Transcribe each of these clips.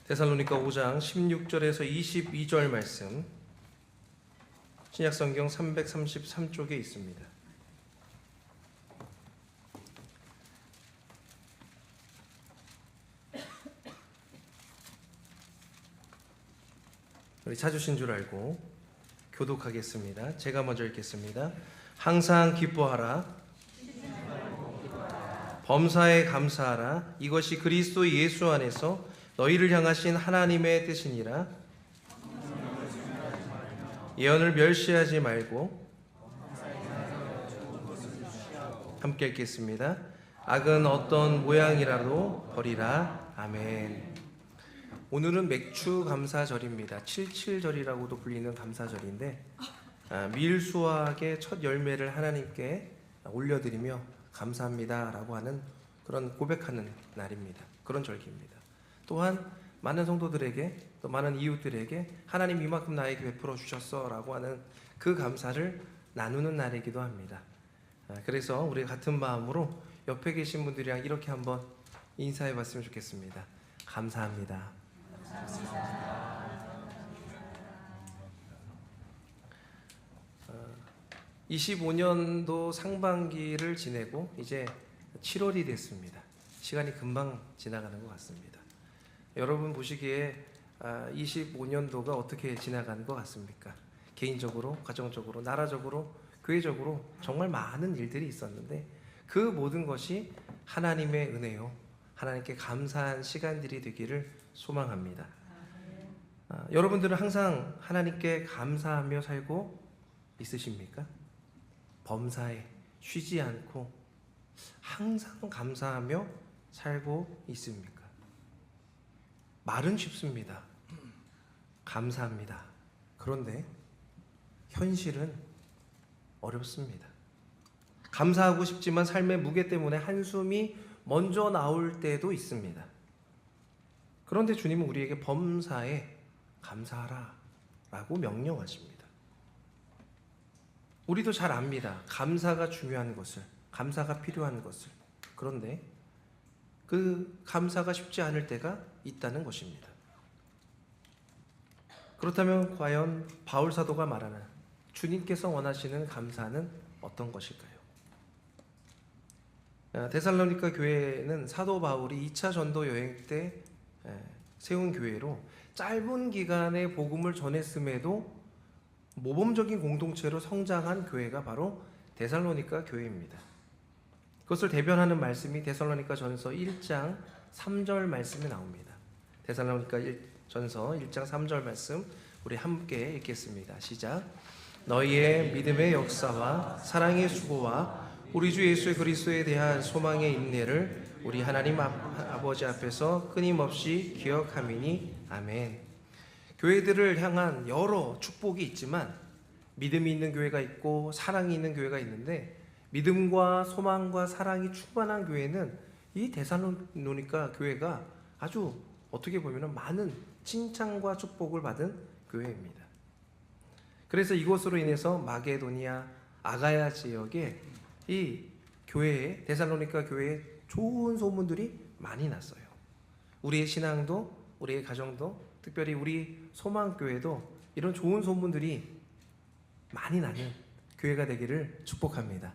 데살로니가 5장 16절에서 22절 말씀, 신약성경 333쪽에 있습니다. 우리 찾으신 줄 알고 교독하겠습니다. 제가 먼저 읽겠습니다. 항상 기뻐하라, 범사에 감사하라. 이것이 그리스도 예수 안에서 너희를 향하신 하나님의 뜻이니라. 예언을 멸시하지 말고, 함께 읽겠습니다. 악은 어떤 모양이라도 버리라. 아멘. 오늘은 맥주 감사절입니다. 77절이라고도 불리는 감사절인데, 밀수확의 첫 열매를 하나님께 올려드리며 감사합니다 라고 하는 그런 고백하는 날입니다. 그런 절기입니다. 또한 많은 성도들에게, 또 많은 이웃들에게 하나님 이만큼 나에게 베풀어 주셨어 라고 하는 그 감사를 나누는 날이기도 합니다. 그래서 우리 같은 마음으로 옆에 계신 분들이랑 이렇게 한번 인사해 봤으면 좋겠습니다. 감사합니다. 25년도 상반기를 지내고 이제 7월이 됐습니다. 시간이 금방 지나가는 것 같습니다. 여러분 보시기에 25년도가 어떻게 지나가는 것 같습니까? 개인적으로, 가정적으로, 나라적으로, 교회적으로 정말 많은 일들이 있었는데 그 모든 것이 하나님의 은혜요, 하나님께 감사한 시간들이 되기를 소망합니다. 여러분들은 항상 하나님께 감사하며 살고 있으십니까? 범사에 쉬지 않고 항상 감사하며 살고 있습니까? 말은 쉽습니다. 감사합니다. 그런데 현실은 어렵습니다. 감사하고 싶지만 삶의 무게 때문에 한숨이 먼저 나올 때도 있습니다. 그런데 주님은 우리에게 범사에 감사하라 라고 명령하십니다. 우리도 잘 압니다. 감사가 중요한 것을, 감사가 필요한 것을. 그런데 그 감사가 쉽지 않을 때가 있다는 것입니다. 그렇다면 과연 바울 사도가 말하는 주님께서 원하시는 감사는 어떤 것일까요? 데살로니가 교회는 사도 바울이 2차 전도 여행 때 세운 교회로 짧은 기간에 복음을 전했음에도 모범적인 공동체로 성장한 교회가 바로 데살로니가 교회입니다. 그것을 대변하는 말씀이 데살로니가 전서 1장 3절 말씀에 나옵니다. 데살로니가 전서 1장 3절 말씀 우리 함께 읽겠습니다. 시작. 너희의 믿음의 역사와 사랑의 수고와 우리 주 예수 그리스도에 대한 소망의 인내를 우리 하나님 아버지 앞에서 끊임없이 기억함이니 아멘. 교회들을 향한 여러 축복이 있지만 믿음이 있는 교회가 있고 사랑이 있는 교회가 있는데, 믿음과 소망과 사랑이 충만한 교회는 이 데살로니가 교회가 아주 어떻게 보면 많은 칭찬과 축복을 받은 교회입니다. 그래서 이곳으로 인해서 마게도니아, 아가야 지역에 이 교회에, 데살로니가 교회에 좋은 소문들이 많이 났어요. 우리의 신앙도, 우리의 가정도, 특별히 우리 소망교회도 이런 좋은 소문들이 많이 나는 교회가 되기를 축복합니다.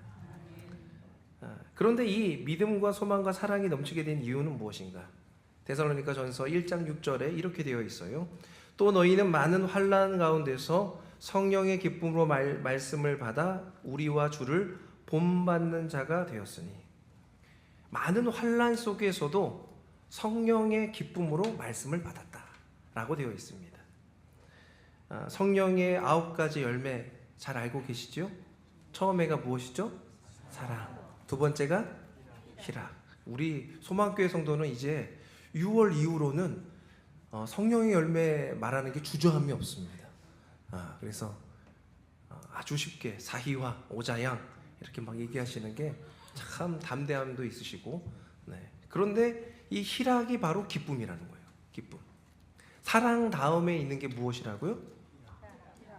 그런데 이 믿음과 소망과 사랑이 넘치게 된 이유는 무엇인가? 데살로니가 전서 1장 6절에 이렇게 되어 있어요. 또 너희는 많은 환난 가운데서 성령의 기쁨으로 말씀을 받아 우리와 주를 본받는 자가 되었으니. 많은 환난 속에서도 성령의 기쁨으로 말씀을 받았다 라고 되어 있습니다. 성령의 9가지 열매 잘 알고 계시죠? 처음에가 무엇이죠? 사랑. 두 번째가 희락. 우리 소망교회 성도는 이제 6월 이후로는 성령의 열매 말하는 게 주저함이 없습니다. 그래서 아주 쉽게 사희와 오자양 이렇게 막 얘기하시는 게 참 담대함도 있으시고, 그런데 이 희락이 바로 기쁨이라는 거예요. 기쁨. 사랑 다음에 있는 게 무엇이라고요?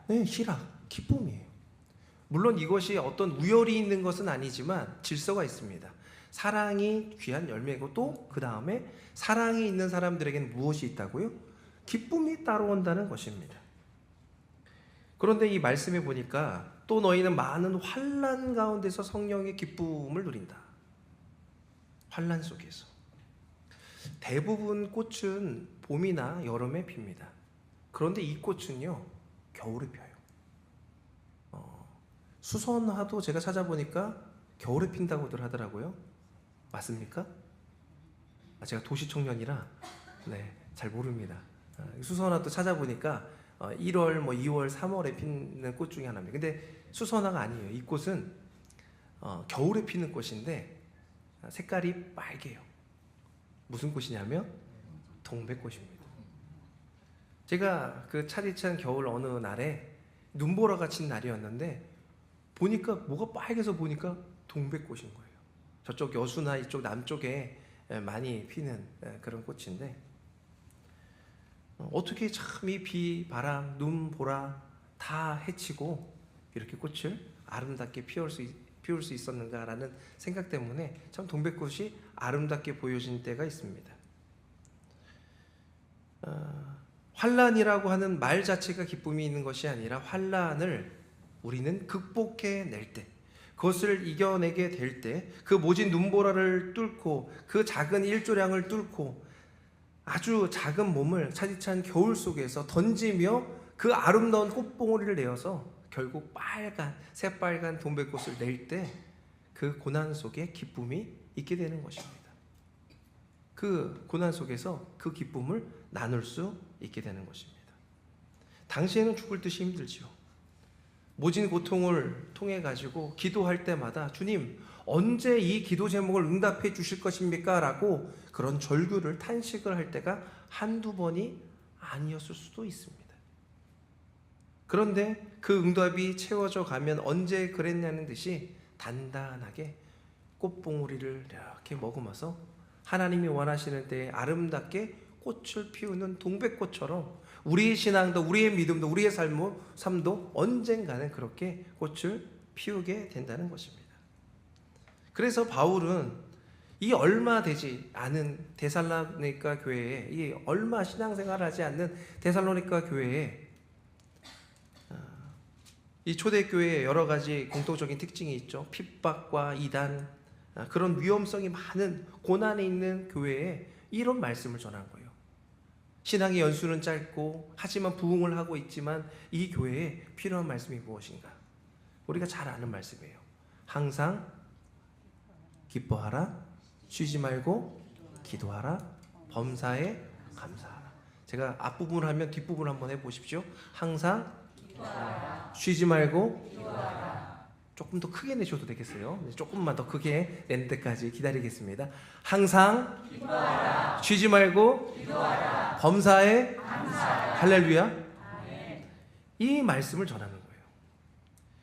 네, 희락, 기쁨이에요. 물론 이것이 어떤 우열이 있는 것은 아니지만 질서가 있습니다. 사랑이 귀한 열매고 또 그 다음에 사랑이 있는 사람들에게는 무엇이 있다고요? 기쁨이 따라온다는 것입니다. 그런데 이 말씀에 보니까 또 너희는 많은 환난 가운데서 성령의 기쁨을 누린다. 환난 속에서. 대부분 꽃은 봄이나 여름에 핍니다. 그런데 이 꽃은요 겨울에 펴요. 수선화도 제가 찾아보니까 겨울에 핀다고들 하더라고요. 맞습니까? 제가 도시 청년이라 잘 모릅니다. 수선화도 찾아보니까 1월, 2월, 3월에 피는 꽃 중에 하나입니다. 근데 수선화가 아니에요. 이 꽃은 겨울에 피는 꽃인데 색깔이 빨개요. 무슨 꽃이냐면 동백꽃입니다. 제가 그 차디찬 겨울 어느 날에 눈보라가 친 날이었는데 보니까 뭐가 빨개서 보니까 동백꽃인 거예요. 저쪽 여수나 이쪽 남쪽에 많이 피는 그런 꽃인데 어떻게 참 이 비, 바람, 눈, 보라 다 해치고 이렇게 꽃을 아름답게 피울 수 있었는가라는 생각 때문에 참 동백꽃이 아름답게 보여진 때가 있습니다. 환란이라고 하는 말 자체가 기쁨이 있는 것이 아니라 환란을 우리는 극복해 낼 때, 그것을 이겨내게 될 때, 그 모진 눈보라를 뚫고 그 작은 일조량을 뚫고 아주 작은 몸을 차디찬 겨울 속에서 던지며 그 아름다운 꽃봉오리를 내어서 결국 새빨간 동백꽃을 낼 때 그 고난 속에 기쁨이 있게 되는 것입니다. 그 고난 속에서 그 기쁨을 나눌 수 있게 되는 것입니다. 당시에는 죽을 듯이 힘들지요. 모진 고통을 통해 가지고 기도할 때마다 주님 언제 이 기도 제목을 응답해 주실 것입니까? 라고 그런 절규를 탄식을 할 때가 한두 번이 아니었을 수도 있습니다. 그런데 그 응답이 채워져 가면 언제 그랬냐는 듯이 단단하게 꽃봉오리를 이렇게 머금어서 하나님이 원하시는 때에 아름답게 꽃을 피우는 동백꽃처럼 우리의 신앙도 우리의 믿음도 우리의 삶도 언젠가는 그렇게 꽃을 피우게 된다는 것입니다. 그래서 바울은 이 얼마 되지 않은 데살로니가 교회에, 이 얼마 신앙생활하지 않는 데살로니가 교회에 이 초대교회에 여러 가지 공통적인 특징이 있죠. 핍박과 이단, 그런 위험성이 많은 고난에 있는 교회에 이런 말씀을 전한 거예요. 신앙의 연수는 짧고 하지만 부흥을 하고 있지만 이 교회에 필요한 말씀이 무엇인가? 우리가 잘 아는 말씀이에요. 항상 기뻐하라, 쉬지 말고 기도하라, 범사에 감사하라. 제가 앞부분을 하면 뒷부분 한번 해보십시오. 항상 기뻐하라, 쉬지 말고 기도하라. 조금 더 크게 내셔도 되겠어요. 조금만 더 크게 낸 데까지 기다리겠습니다. 항상 기뻐하라, 쉬지 말고 기도하라, 범사에 감사하라. 할렐루야. 아멘. 이 말씀을 전하는 거예요.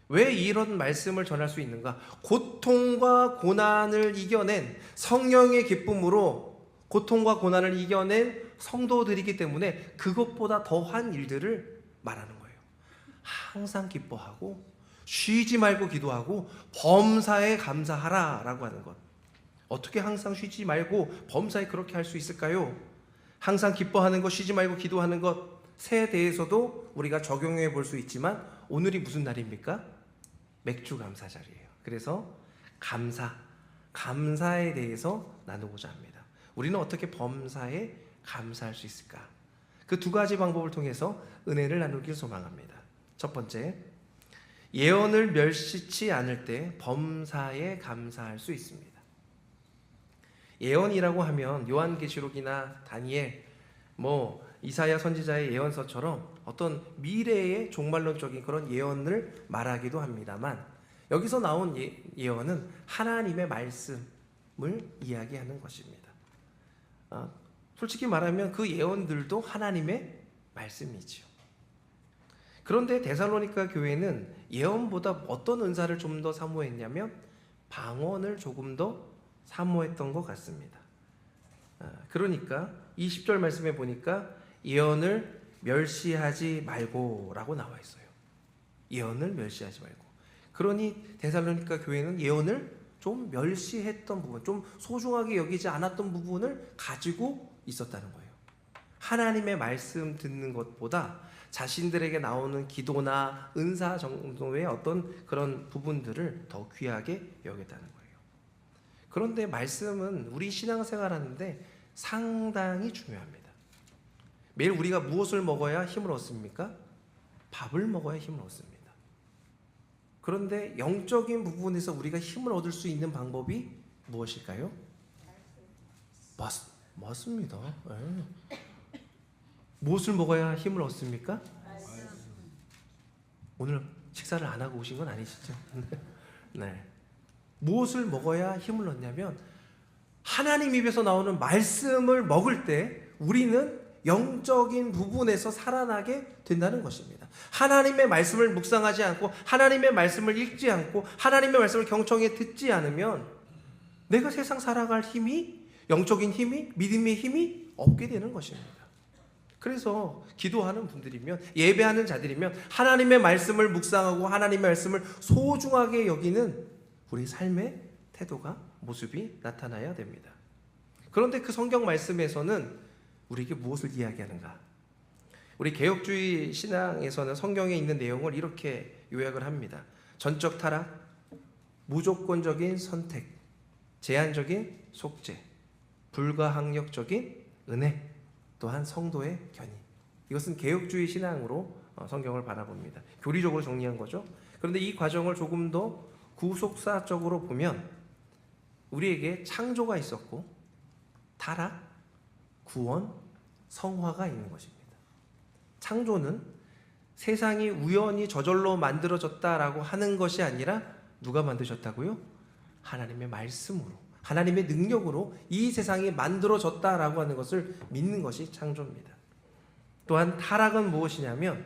왜 이런 말씀을 전할 수 있는가? 고통과 고난을 이겨낸 성령의 기쁨으로 고통과 고난을 이겨낸 성도들이기 때문에 그것보다 더한 일들을 말하는 거예요. 항상 기뻐하고 쉬지 말고 기도하고 범사에 감사하라 라고 하는 것. 어떻게 항상 쉬지 말고 범사에 그렇게 할 수 있을까요? 항상 기뻐하는 것, 쉬지 말고 기도하는 것에 대해서도 우리가 적용해 볼 수 있지만 오늘이 무슨 날입니까? 맥주 감사절이에요. 그래서 감사에 대해서 나누고자 합니다. 우리는 어떻게 범사에 감사할 수 있을까? 그 두 가지 방법을 통해서 은혜를 나누길 소망합니다. 첫 번째, 예언을 멸시치 않을 때 범사에 감사할 수 있습니다. 예언이라고 하면 요한계시록이나 다니엘, 이사야 선지자의 예언서처럼 어떤 미래의 종말론적인 그런 예언을 말하기도 합니다만 여기서 나온 예언은 하나님의 말씀을 이야기하는 것입니다. 솔직히 말하면 그 예언들도 하나님의 말씀이지요. 그런데 데살로니가 교회는 예언보다 어떤 은사를 좀 더 사모했냐면 방언을 조금 더 사모했던 것 같습니다. 그러니까 20절 말씀에 보니까 예언을 멸시하지 말고 라고 나와 있어요. 예언을 멸시하지 말고. 그러니 데살로니가 교회는 예언을 좀 멸시했던 부분, 좀 소중하게 여기지 않았던 부분을 가지고 있었다는 거예요. 하나님의 말씀 듣는 것보다 자신들에게 나오는 기도나 은사 정도의 어떤 그런 부분들을 더 귀하게 여겼다는 거예요. 그런데 말씀은 우리 신앙생활 하는데 상당히 중요합니다. 매일 우리가 무엇을 먹어야 힘을 얻습니까? 밥을 먹어야 힘을 얻습니다. 그런데 영적인 부분에서 우리가 힘을 얻을 수 있는 방법이 무엇일까요? 맞습니다. 네. 무엇을 먹어야 힘을 얻습니까? 오늘 식사를 안 하고 오신 건 아니시죠? 네. 무엇을 먹어야 힘을 얻냐면 하나님 입에서 나오는 말씀을 먹을 때 우리는 영적인 부분에서 살아나게 된다는 것입니다. 하나님의 말씀을 묵상하지 않고 하나님의 말씀을 읽지 않고 하나님의 말씀을 경청해 듣지 않으면 내가 세상 살아갈 힘이, 영적인 힘이, 믿음의 힘이 없게 되는 것입니다. 그래서 기도하는 분들이면, 예배하는 자들이면 하나님의 말씀을 묵상하고 하나님의 말씀을 소중하게 여기는 우리 삶의 태도가, 모습이 나타나야 됩니다. 그런데 그 성경 말씀에서는 우리에게 무엇을 이야기하는가? 우리 개혁주의 신앙에서는 성경에 있는 내용을 이렇게 요약을 합니다. 전적 타락, 무조건적인 선택, 제한적인 속죄, 불가항력적인 은혜, 또한 성도의 견인. 이것은 개혁주의 신앙으로 성경을 바라봅니다. 교리적으로 정리한 거죠. 그런데 이 과정을 조금 더 구속사적으로 보면 우리에게 창조가 있었고 타락, 구원, 성화가 있는 것입니다. 창조는 세상이 우연히 저절로 만들어졌다라고 하는 것이 아니라 누가 만드셨다고요? 하나님의 말씀으로, 하나님의 능력으로 이 세상이 만들어졌다라고 하는 것을 믿는 것이 창조입니다. 또한 타락은 무엇이냐면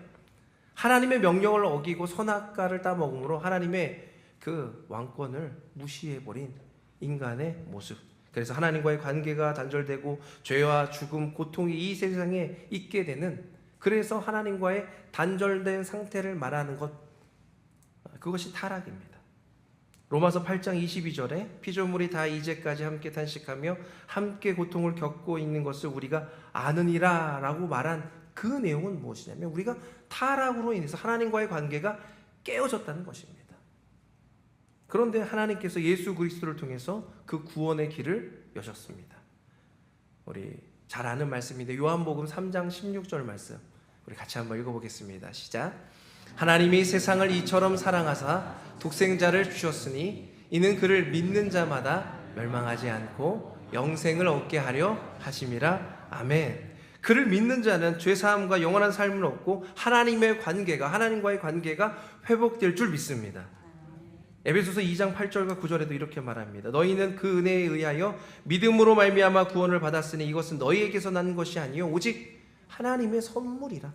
하나님의 명령을 어기고 선악과를 따먹음으로 하나님의 그 왕권을 무시해버린 인간의 모습. 그래서 하나님과의 관계가 단절되고 죄와 죽음, 고통이 이 세상에 있게 되는, 그래서 하나님과의 단절된 상태를 말하는 것, 그것이 타락입니다. 로마서 8장 22절에 피조물이 다 이제까지 함께 탄식하며 함께 고통을 겪고 있는 것을 우리가 아느니라 라고 말한 그 내용은 무엇이냐면 우리가 타락으로 인해서 하나님과의 관계가 깨어졌다는 것입니다. 그런데 하나님께서 예수 그리스도를 통해서 그 구원의 길을 여셨습니다. 우리 잘 아는 말씀인데 요한복음 3장 16절 말씀 우리 같이 한번 읽어보겠습니다. 시작. 하나님이 세상을 이처럼 사랑하사 독생자를 주셨으니 이는 그를 믿는 자마다 멸망하지 않고 영생을 얻게 하려 하심이라. 아멘. 그를 믿는 자는 죄사함과 영원한 삶을 얻고 하나님과의 관계가 회복될 줄 믿습니다. 에베소서 2장 8절과 9절에도 이렇게 말합니다. 너희는 그 은혜에 의하여 믿음으로 말미암아 구원을 받았으니 이것은 너희에게서 난 것이 아니요 오직 하나님의 선물이라.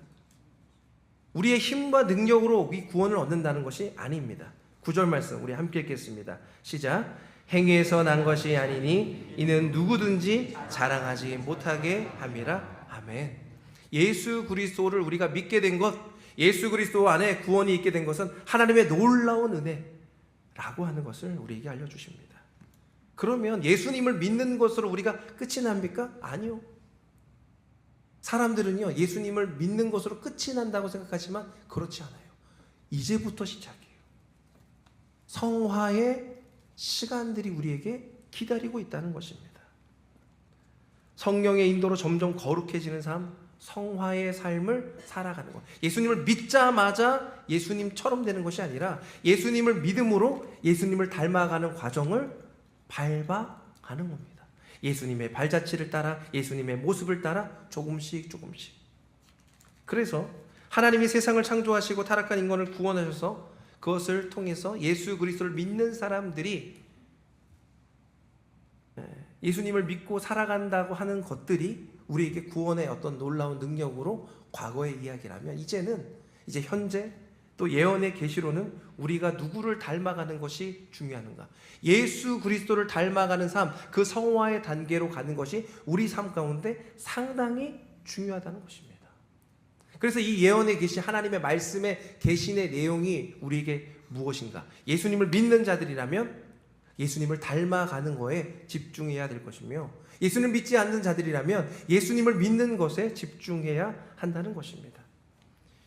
우리의 힘과 능력으로 이 구원을 얻는다는 것이 아닙니다. 9절 말씀 우리 함께 읽겠습니다. 시작. 행위에서 난 것이 아니니 이는 누구든지 자랑하지 못하게 함이라. 아멘. 예수 그리스도를 우리가 믿게 된 것, 예수 그리스도 안에 구원이 있게 된 것은 하나님의 놀라운 은혜라고 하는 것을 우리에게 알려주십니다. 그러면 예수님을 믿는 것으로 우리가 끝이 납니까? 아니요. 사람들은요 예수님을 믿는 것으로 끝이 난다고 생각하지만 그렇지 않아요. 이제부터 시작이에요. 성화의 시간들이 우리에게 기다리고 있다는 것입니다. 성령의 인도로 점점 거룩해지는 삶, 성화의 삶을 살아가는 것. 예수님을 믿자마자 예수님처럼 되는 것이 아니라 예수님을 믿음으로 예수님을 닮아가는 과정을 밟아가는 겁니다. 예수님의 발자취를 따라, 예수님의 모습을 따라 조금씩. 그래서 하나님이 세상을 창조하시고 타락한 인간을 구원하셔서 그것을 통해서 예수 그리스도를 믿는 사람들이 예수님을 믿고 살아간다고 하는 것들이 우리에게 구원의 어떤 놀라운 능력으로 과거의 이야기라면 이제 현재 또 예언의 계시로는 우리가 누구를 닮아가는 것이 중요한가? 예수 그리스도를 닮아가는 삶, 그 성화의 단계로 가는 것이 우리 삶 가운데 상당히 중요하다는 것입니다. 그래서 이 예언의 계시, 하나님의 말씀의 계신의 내용이 우리에게 무엇인가? 예수님을 믿는 자들이라면 예수님을 닮아가는 거에 집중해야 될 것이며, 예수님을 믿지 않는 자들이라면 예수님을 믿는 것에 집중해야 한다는 것입니다.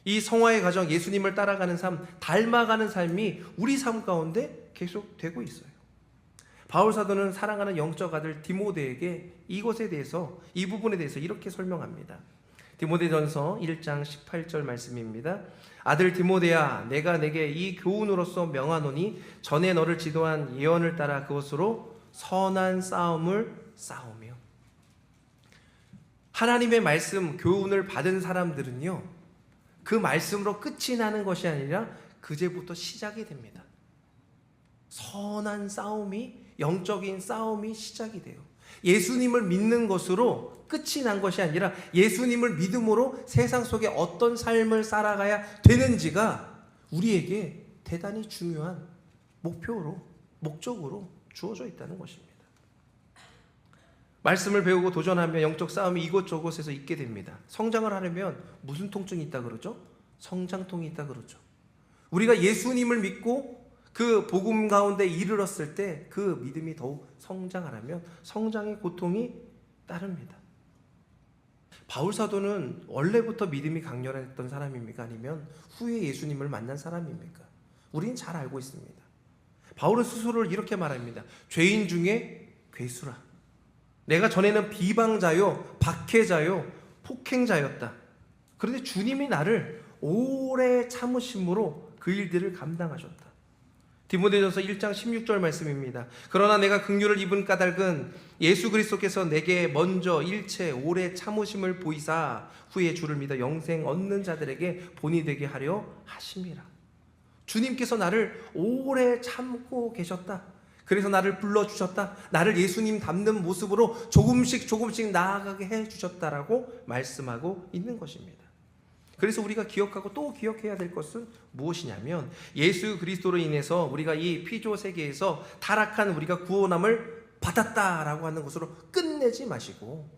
이 성화의 과정, 예수님을 따라가는 삶, 닮아가는 삶이 우리 삶 가운데 계속되고 있어요. 바울 사도는 사랑하는 영적 아들 디모데에게 이것에 대해서, 이 부분에 대해서 이렇게 설명합니다. 디모데전서 1장 18절 말씀입니다. 아들 디모데야, 내가 내게 이 교훈으로서 명하노니 전에 너를 지도한 예언을 따라 그것으로 선한 싸움을 싸우며. 하나님의 말씀, 교훈을 받은 사람들은요, 그 말씀으로 끝이 나는 것이 아니라 그제부터 시작이 됩니다. 선한 싸움이, 영적인 싸움이 시작이 돼요. 예수님을 믿는 것으로 끝이 난 것이 아니라 예수님을 믿음으로 세상 속에 어떤 삶을 살아가야 되는지가 우리에게 대단히 중요한 목표로, 목적으로 주어져 있다는 것입니다. 말씀을 배우고 도전하며 영적 싸움이 이곳저곳에서 있게 됩니다. 성장을 하려면 무슨 통증이 있다 그러죠? 성장통이 있다 그러죠. 우리가 예수님을 믿고 그 복음 가운데 이르렀을 때 그 믿음이 더욱 성장하려면 성장의 고통이 따릅니다. 바울 사도는 원래부터 믿음이 강렬했던 사람입니까? 아니면 후에 예수님을 만난 사람입니까? 우리는 잘 알고 있습니다. 바울은 스스로를 이렇게 말합니다. 죄인 중에 괴수라. 내가 전에는 비방자요, 박해자요, 폭행자였다. 그런데 주님이 나를 오래 참으심으로 그 일들을 감당하셨다. 디모데전서 1장 16절 말씀입니다. 그러나 내가 긍휼을 입은 까닭은 예수 그리스도께서 내게 먼저 일체 오래 참으심을 보이사 후에 주를 믿어 영생 얻는 자들에게 본이 되게 하려 하심이라. 주님께서 나를 오래 참고 계셨다. 그래서 나를 불러주셨다. 나를 예수님 닮는 모습으로 조금씩 나아가게 해주셨다라고 말씀하고 있는 것입니다. 그래서 우리가 기억하고 또 기억해야 될 것은 무엇이냐면, 예수 그리스도로 인해서 우리가 이 피조 세계에서 타락한 우리가 구원함을 받았다라고 하는 것으로 끝내지 마시고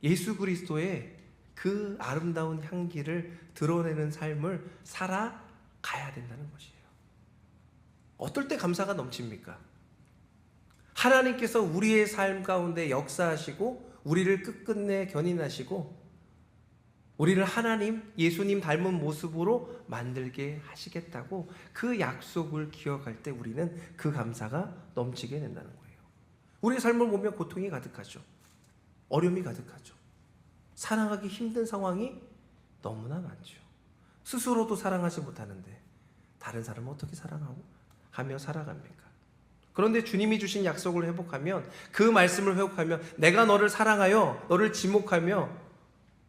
예수 그리스도의 그 아름다운 향기를 드러내는 삶을 살아가야 된다는 것이에요. 어떨 때 감사가 넘칩니까? 하나님께서 우리의 삶 가운데 역사하시고 우리를 끝끝내 견인하시고 우리를 하나님, 예수님 닮은 모습으로 만들게 하시겠다고 그 약속을 기억할 때 우리는 그 감사가 넘치게 된다는 거예요. 우리의 삶을 보면 고통이 가득하죠. 어려움이 가득하죠. 사랑하기 힘든 상황이 너무나 많죠. 스스로도 사랑하지 못하는데 다른 사람은 어떻게 사랑하고 하며 살아갑니까? 그런데 주님이 주신 약속을 회복하면, 그 말씀을 회복하면, 내가 너를 사랑하여 너를 지목하며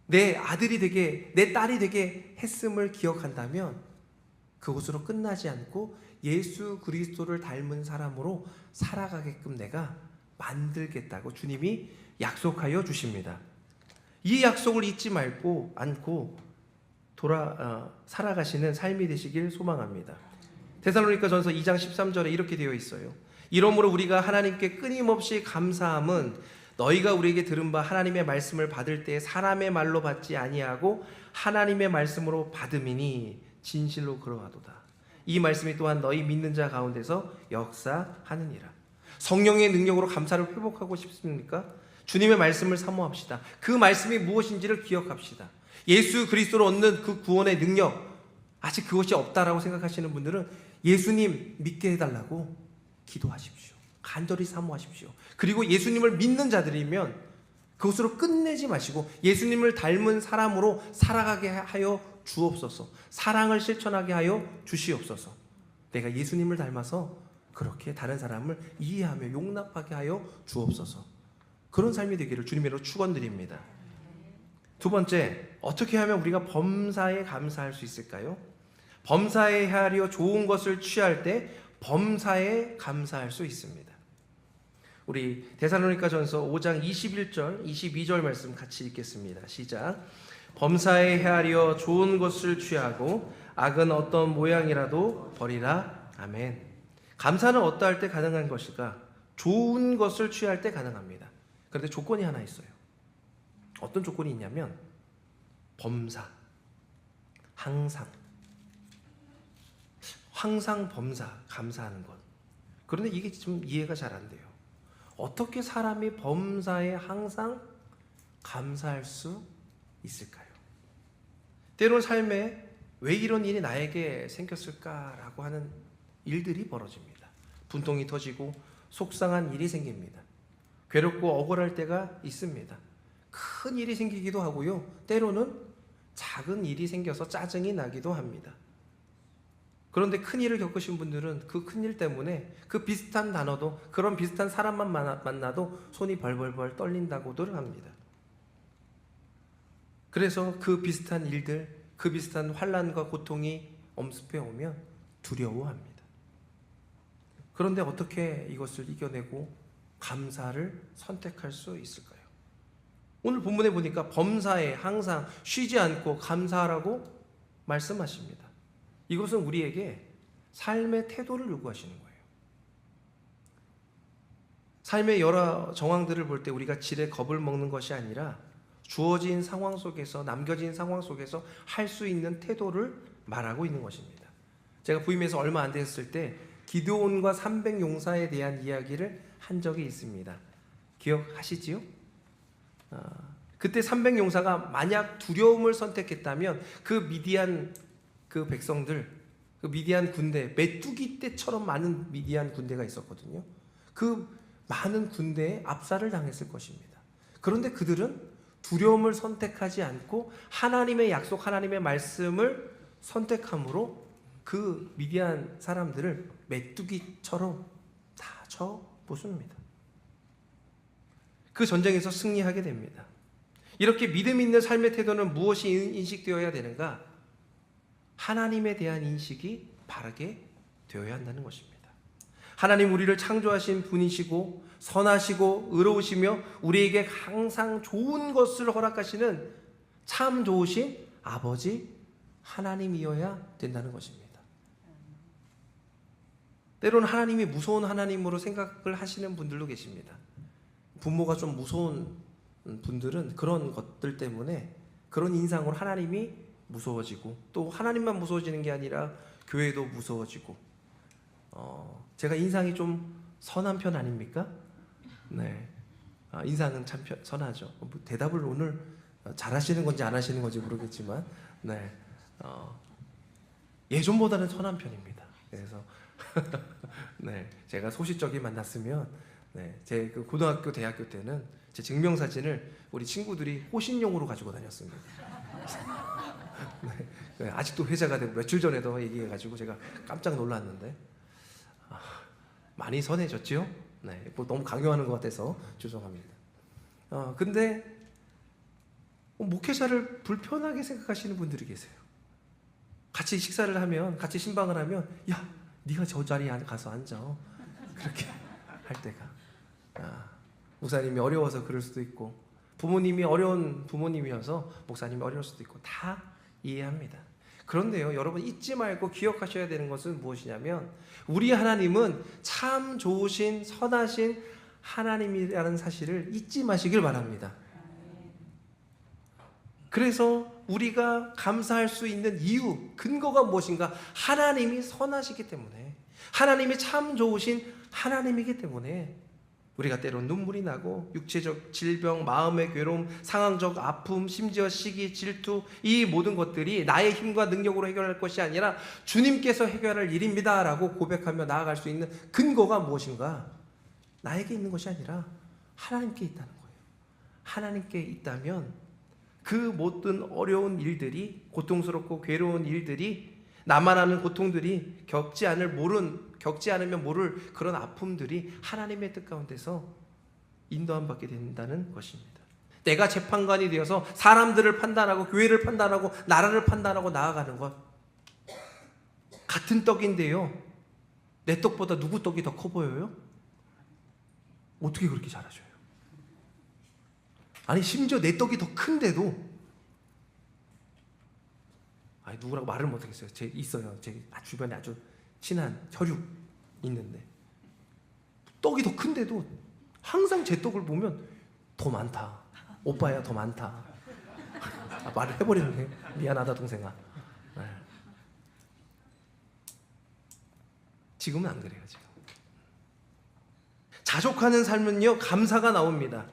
내 아들이 되게, 내 딸이 되게 했음을 기억한다면 그것으로 끝나지 않고 예수 그리스도를 닮은 사람으로 살아가게끔 내가 만들겠다고 주님이 약속하여 주십니다. 이 약속을 잊지 말고 않고 살아가시는 삶이 되시길 소망합니다. 데살로니가전서 2장 13절에 이렇게 되어 있어요. 이러므로 우리가 하나님께 끊임없이 감사함은 너희가 우리에게 들은 바 하나님의 말씀을 받을 때 사람의 말로 받지 아니하고 하나님의 말씀으로 받음이니 진실로 그러하도다. 이 말씀이 또한 너희 믿는 자 가운데서 역사하느니라. 성령의 능력으로 감사를 회복하고 싶습니까? 주님의 말씀을 사모합시다. 그 말씀이 무엇인지를 기억합시다. 예수 그리스도로 얻는 그 구원의 능력, 아직 그것이 없다라고 생각하시는 분들은 예수님 믿게 해달라고 기도하십시오. 간절히 사모하십시오. 그리고 예수님을 믿는 자들이면 그것으로 끝내지 마시고 예수님을 닮은 사람으로 살아가게 하여 주옵소서. 사랑을 실천하게 하여 주시옵소서. 내가 예수님을 닮아서 그렇게 다른 사람을 이해하며 용납하게 하여 주옵소서. 그런 삶이 되기를 주님으로 축원드립니다. 두 번째, 어떻게 하면 우리가 범사에 감사할 수 있을까요? 범사에 헤아려 좋은 것을 취할 때 범사에 감사할 수 있습니다. 우리 데살로니가전서 5장 21절, 22절 말씀 같이 읽겠습니다. 시작. 범사에 헤아려 좋은 것을 취하고 악은 어떤 모양이라도 버리라. 아멘. 감사는 어떠할 때 가능한 것일까? 좋은 것을 취할 때 가능합니다. 그런데 조건이 하나 있어요. 어떤 조건이 있냐면 범사, 항상 범사, 감사하는 것. 그런데 이게 좀 이해가 잘 안 돼요. 어떻게 사람이 범사에 항상 감사할 수 있을까요? 때론 삶에 왜 이런 일이 나에게 생겼을까라고 하는 일들이 벌어집니다. 분통이 터지고 속상한 일이 생깁니다. 괴롭고 억울할 때가 있습니다. 큰 일이 생기기도 하고요. 때로는 작은 일이 생겨서 짜증이 나기도 합니다. 그런데 큰 일을 겪으신 분들은 그 큰 일 때문에 그 비슷한 단어도, 그런 비슷한 사람만 만나도 손이 벌벌벌 떨린다고들 합니다. 그래서 그 비슷한 일들, 그 비슷한 환난과 고통이 엄습해 오면 두려워합니다. 그런데 어떻게 이것을 이겨내고 감사를 선택할 수 있을까요? 오늘 본문에 보니까 범사에 항상 쉬지 않고 감사하라고 말씀하십니다. 이것은 우리에게 삶의 태도를 요구하시는 거예요. 삶의 여러 정황들을 볼 때 우리가 지레 겁을 먹는 것이 아니라 주어진 상황 속에서, 남겨진 상황 속에서 할 수 있는 태도를 말하고 있는 것입니다. 제가 부임해서 얼마 안 됐을 때 기드온과 300용사에 대한 이야기를 한 적이 있습니다. 기억하시지요? 그때 300용사가 만약 두려움을 선택했다면 그 미디안 그 백성들, 그 미디안 군대, 메뚜기 떼처럼 많은 미디안 군대가 있었거든요. 그 많은 군대에 압살을 당했을 것입니다. 그런데 그들은 두려움을 선택하지 않고 하나님의 약속, 하나님의 말씀을 선택함으로 그 미디안 사람들을 메뚜기처럼 다 쳐 부숩니다. 그 전쟁에서 승리하게 됩니다. 이렇게 믿음 있는 삶의 태도는 무엇이 인식되어야 되는가? 하나님에 대한 인식이 바르게 되어야 한다는 것입니다. 하나님 우리를 창조하신 분이시고 선하시고 의로우시며 우리에게 항상 좋은 것을 허락하시는 참 좋으신 아버지 하나님이어야 된다는 것입니다. 때로는 하나님이 무서운 하나님으로 생각을 하시는 분들도 계십니다. 부모가 좀 무서운 분들은 그런 것들 때문에 그런 인상으로 하나님이 무서워지고, 또 하나님만 무서워지는 게 아니라 교회도 무서워지고, 제가 인상이 좀 선한 편 아닙니까? 네, 인상은 참 선하죠. 대답을 오늘 잘하시는 건지 안 하시는 건지 모르겠지만, 네, 예전보다는 선한 편입니다. 그래서 네, 제가 소시적이 만났으면, 네, 제 그 고등학교, 대학교 때는 제 증명사진을 우리 친구들이 호신용으로 가지고 다녔습니다. 네, 아직도 회자가 되고 며칠 전에도 얘기해가지고 제가 깜짝 놀랐는데, 많이 선해졌죠? 네, 뭐 너무 강요하는 것 같아서 죄송합니다. 근데 목회자를 불편하게 생각하시는 분들이 계세요. 같이 식사를 하면, 같이 신방을 하면, 야, 네가 저 자리에 가서 앉아. 그렇게 할 때가. 목사님이 어려워서 그럴 수도 있고, 부모님이 어려운 부모님이어서 목사님이 어려울 수도 있고, 다 이해합니다. 그런데요, 여러분 잊지 말고 기억하셔야 되는 것은 무엇이냐면, 우리 하나님은 참 좋으신 선하신 하나님이라는 사실을 잊지 마시길 바랍니다. 그래서 우리가 감사할 수 있는 이유, 근거가 무엇인가? 하나님이 선하시기 때문에, 하나님이 참 좋으신 하나님이기 때문에 우리가 때론 눈물이 나고 육체적 질병, 마음의 괴로움, 상황적 아픔, 심지어 시기, 질투, 이 모든 것들이 나의 힘과 능력으로 해결할 것이 아니라 주님께서 해결할 일입니다 라고 고백하며 나아갈 수 있는 근거가 무엇인가? 나에게 있는 것이 아니라 하나님께 있다는 거예요. 하나님께 있다면 그 모든 어려운 일들이, 고통스럽고 괴로운 일들이, 나만 아는 고통들이, 겪지 않으면 모를 그런 아픔들이 하나님의 뜻 가운데서 인도함 받게 된다는 것입니다. 내가 재판관이 되어서 사람들을 판단하고 교회를 판단하고 나라를 판단하고 나아가는 것, 같은 떡인데요, 내 떡보다 누구 떡이 더 커 보여요? 어떻게 그렇게 잘하셔요? 아니 심지어 내 떡이 더 큰데도, 아니 누구라고 말을 못하겠어요. 있어요. 제 주변에 아주 친한 혈육 있는데 떡이 더 큰데도 항상 제 떡을 보면 더 많다, 오빠야 더 많다. 말을 해버렸네. 미안하다 동생아. 지금은 안 그래요. 지금 자족하는 삶은요, 감사가 나옵니다.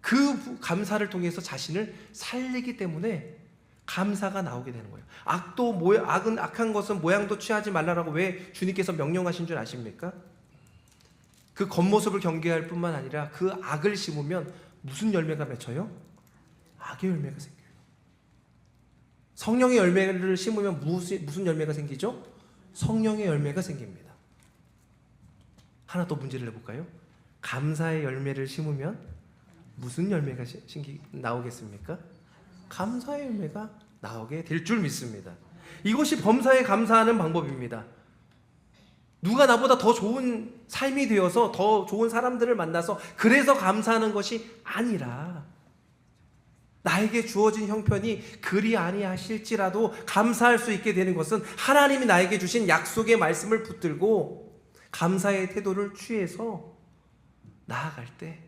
그 감사를 통해서 자신을 살리기 때문에 감사가 나오게 되는 거예요. 악은 악한 것은 모양도 취하지 말라라고 왜 주님께서 명령하신 줄 아십니까? 그 겉모습을 경계할 뿐만 아니라 그 악을 심으면 무슨 열매가 맺혀요? 악의 열매가 생겨요. 성령의 열매를 심으면 무슨 열매가 생기죠? 성령의 열매가 생깁니다. 하나 더 문제를 내볼까요? 감사의 열매를 심으면 무슨 열매가 나오겠습니까? 감사의 열매가 나오게 될 줄 믿습니다. 이것이 범사에 감사하는 방법입니다. 누가 나보다 더 좋은 삶이 되어서 더 좋은 사람들을 만나서 그래서 감사하는 것이 아니라, 나에게 주어진 형편이 그리 아니하실지라도 감사할 수 있게 되는 것은 하나님이 나에게 주신 약속의 말씀을 붙들고 감사의 태도를 취해서 나아갈 때,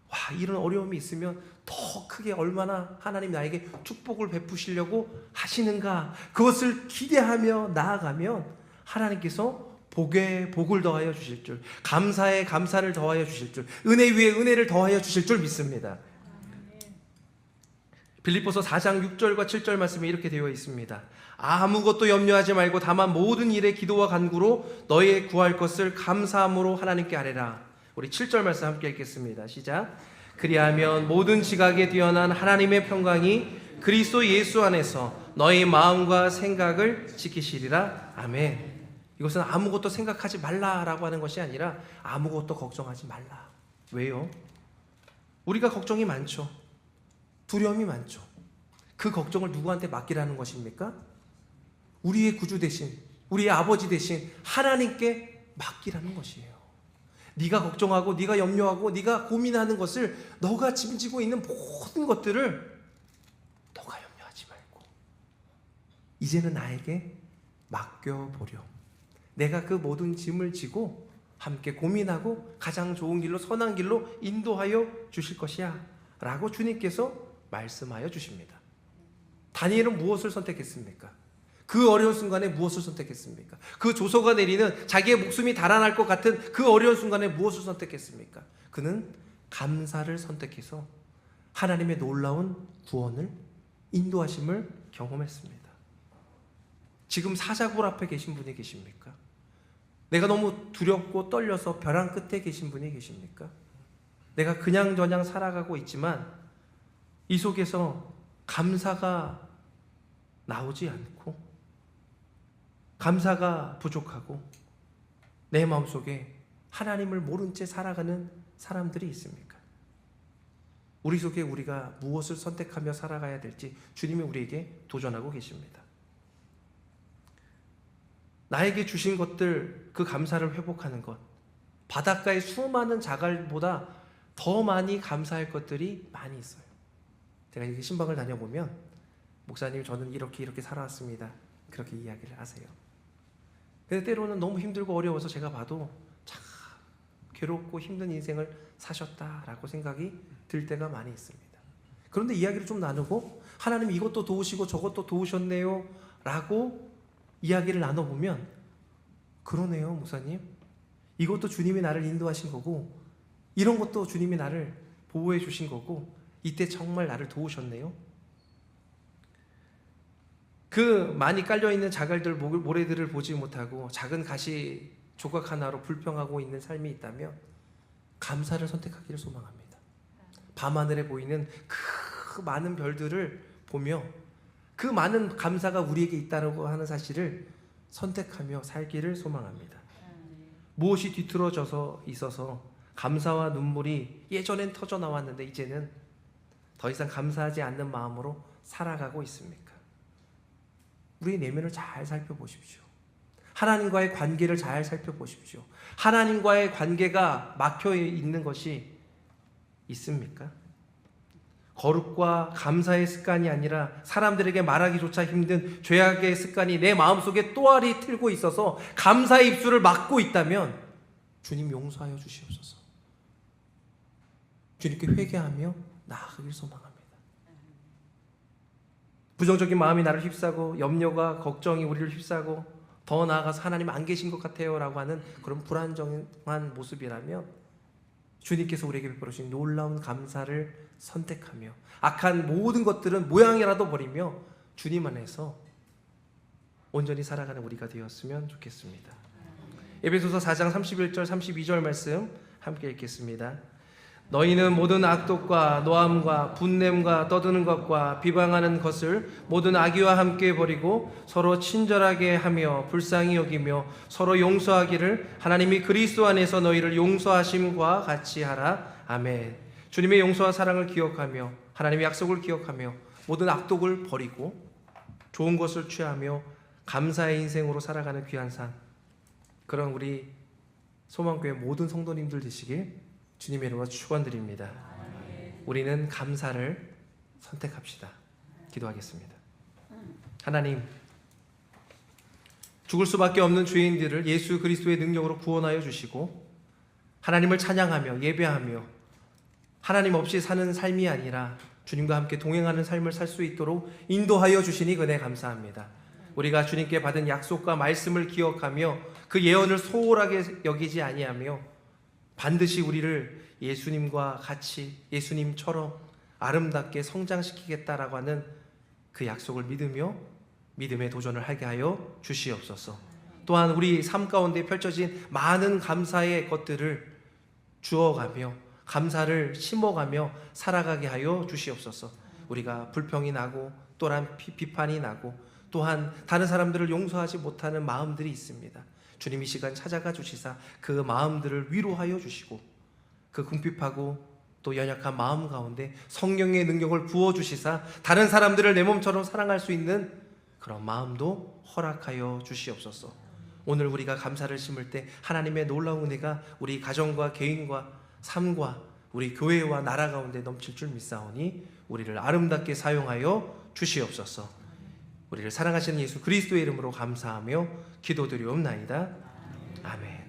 와, 이런 어려움이 있으면 더 크게 얼마나 하나님 나에게 축복을 베푸시려고 하시는가, 그것을 기대하며 나아가면 하나님께서 복에 복을 더하여 주실 줄, 감사에 감사를 더하여 주실 줄, 은혜 위에 은혜를 더하여 주실 줄 믿습니다. 빌립보서 4장 6절과 7절 말씀에 이렇게 되어 있습니다. 아무것도 염려하지 말고 다만 모든 일에 기도와 간구로 너의 구할 것을 감사함으로 하나님께 아뢰라. 우리 7절 말씀 함께 읽겠습니다. 시작. 그리하면 모든 지각에 뛰어난 하나님의 평강이 그리스도 예수 안에서 너의 마음과 생각을 지키시리라. 아멘. 이것은 아무것도 생각하지 말라라고 하는 것이 아니라 아무것도 걱정하지 말라. 왜요? 우리가 걱정이 많죠. 두려움이 많죠. 그 걱정을 누구한테 맡기라는 것입니까? 우리의 구주 대신, 우리의 아버지 대신 하나님께 맡기라는 것이에요. 네가 걱정하고 네가 염려하고 네가 고민하는 것을, 너가 짐지고 있는 모든 것들을 너가 염려하지 말고 이제는 나에게 맡겨보렴. 내가 그 모든 짐을 지고 함께 고민하고 가장 좋은 길로, 선한 길로 인도하여 주실 것이야 라고 주님께서 말씀하여 주십니다. 다니엘은 무엇을 선택했습니까? 그 어려운 순간에 무엇을 선택했습니까? 그 조서가 내리는 자기의 목숨이 달아날 것 같은 그 어려운 순간에 무엇을 선택했습니까? 그는 감사를 선택해서 하나님의 놀라운 구원을, 인도하심을 경험했습니다. 지금 사자굴 앞에 계신 분이 계십니까? 내가 너무 두렵고 떨려서 벼랑 끝에 계신 분이 계십니까? 내가 그냥저냥 살아가고 있지만 이 속에서 감사가 나오지 않고 감사가 부족하고 내 마음속에 하나님을 모른 채 살아가는 사람들이 있습니까? 우리 속에 우리가 무엇을 선택하며 살아가야 될지 주님이 우리에게 도전하고 계십니다. 나에게 주신 것들, 그 감사를 회복하는 것, 바닷가의 수많은 자갈보다 더 많이 감사할 것들이 많이 있어요. 제가 이렇게 신방을 다녀보면 목사님 저는 이렇게 살아왔습니다, 그렇게 이야기를 하세요. 근데 때로는 너무 힘들고 어려워서 제가 봐도 참 괴롭고 힘든 인생을 사셨다라고 생각이 들 때가 많이 있습니다. 그런데 이야기를 좀 나누고 하나님 이것도 도우시고 저것도 도우셨네요 라고 이야기를 나눠보면, 그러네요 목사님, 이것도 주님이 나를 인도하신 거고 이런 것도 주님이 나를 보호해 주신 거고 이때 정말 나를 도우셨네요. 그 많이 깔려있는 자갈들, 모래들을 보지 못하고 작은 가시 조각 하나로 불평하고 있는 삶이 있다면 감사를 선택하기를 소망합니다. 밤하늘에 보이는 그 많은 별들을 보며 그 많은 감사가 우리에게 있다고 하는 사실을 선택하며 살기를 소망합니다. 무엇이 뒤틀어져서 있어서 감사와 눈물이 예전엔 터져 나왔는데 이제는 더 이상 감사하지 않는 마음으로 살아가고 있습니까? 우리의 내면을 잘 살펴보십시오. 하나님과의 관계를 잘 살펴보십시오. 하나님과의 관계가 막혀 있는 것이 있습니까? 거룩과 감사의 습관이 아니라 사람들에게 말하기조차 힘든 죄악의 습관이 내 마음속에 또아리 틀고 있어서 감사의 입술을 막고 있다면 주님 용서하여 주시옵소서. 주님께 회개하며 나아가길 소망합니다. 부정적인 마음이 나를 휩싸고 염려가, 걱정이 우리를 휩싸고 더 나아가서 하나님 안 계신 것 같아요 라고 하는 그런 불안정한 모습이라면 주님께서 우리에게 베풀어 주신 놀라운 감사를 선택하며 악한 모든 것들은 모양이라도 버리며 주님 안에서 온전히 살아가는 우리가 되었으면 좋겠습니다. 에베소서 4장 31절 32절 말씀 함께 읽겠습니다. 너희는 모든 악독과 노함과 분냄과 떠드는 것과 비방하는 것을 모든 악의와 함께 버리고 서로 친절하게 하며 불쌍히 여기며 서로 용서하기를 하나님이 그리스도 안에서 너희를 용서하심과 같이 하라. 아멘. 주님의 용서와 사랑을 기억하며 하나님의 약속을 기억하며 모든 악독을 버리고 좋은 것을 취하며 감사의 인생으로 살아가는 귀한 삶, 그런 우리 소망교회 모든 성도님들 되시길 주님의 이름으로 축원드립니다. 우리는 감사를 선택합시다. 기도하겠습니다. 하나님, 죽을 수밖에 없는 죄인들을 예수 그리스도의 능력으로 구원하여 주시고 하나님을 찬양하며 예배하며 하나님 없이 사는 삶이 아니라 주님과 함께 동행하는 삶을 살 수 있도록 인도하여 주시니 은혜 감사합니다. 우리가 주님께 받은 약속과 말씀을 기억하며 그 예언을 소홀하게 여기지 아니하며 반드시 우리를 예수님과 같이 예수님처럼 아름답게 성장시키겠다라고 하는 그 약속을 믿으며 믿음의 도전을 하게 하여 주시옵소서. 또한 우리 삶 가운데 펼쳐진 많은 감사의 것들을 주어가며 감사를 심어가며 살아가게 하여 주시옵소서. 우리가 불평이 나고 또한 비판이 나고 또한 다른 사람들을 용서하지 못하는 마음들이 있습니다. 주님 이 시간 찾아가 주시사 그 마음들을 위로하여 주시고 그 궁핍하고 또 연약한 마음 가운데 성령의 능력을 부어주시사 다른 사람들을 내 몸처럼 사랑할 수 있는 그런 마음도 허락하여 주시옵소서. 오늘 우리가 감사를 심을 때 하나님의 놀라운 은혜가 우리 가정과 개인과 삶과 우리 교회와 나라 가운데 넘칠 줄 믿사오니 우리를 아름답게 사용하여 주시옵소서. 우리를 사랑하시는 예수 그리스도의 이름으로 감사하며 기도드리옵나이다. 아멘.